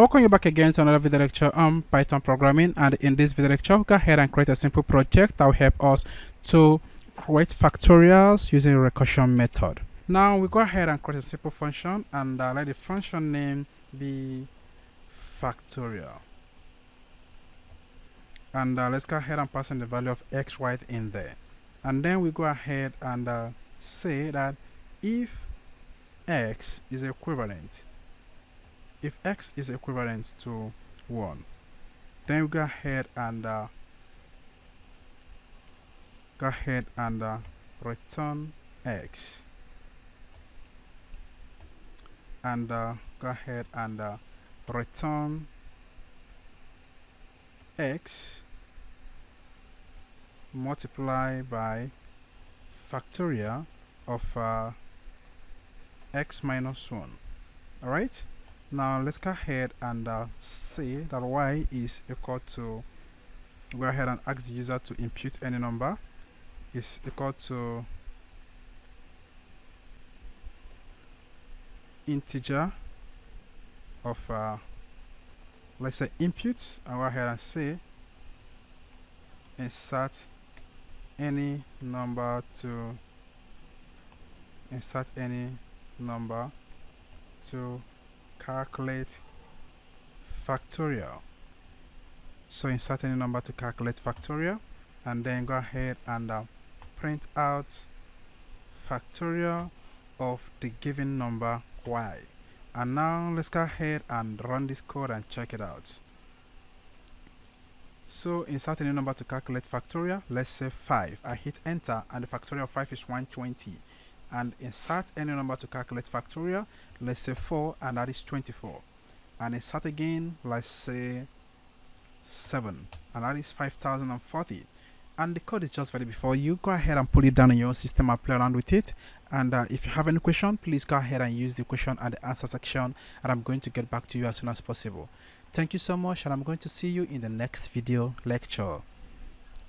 Welcome you back again to another video lecture on Python programming, and in this video lecture go ahead and create a simple project that will help us to create factorials using recursion method. Now we go ahead and create a simple function and let the function name be factorial, and let's go ahead and pass in the value of x right in there, and then we go ahead and say that if x is equivalent to 1, then we go ahead and return x, and go ahead and return x multiply by factorial of x minus 1. All right, now let's go ahead and say that y is equal to, go ahead and ask the user to input any number, is equal to integer of let's say inputs, and go ahead and say insert any number to calculate factorial. So insert any number to calculate factorial, and then go ahead and print out factorial of the given number y. And now let's go ahead and run this code and check it out. So insert any number to calculate factorial, let's say 5. I hit enter and the factorial of 5 is 120. And insert any number to calculate factorial, let's say 4, and that is 24. And insert again, let's say 7, and that is 5040. And the code is just ready before you. Go ahead and put it down in your system and play around with it. And if you have any question, please go ahead and use the question at the answer section, and I'm going to get back to you as soon as possible. Thank you so much, and I'm going to see you in the next video lecture.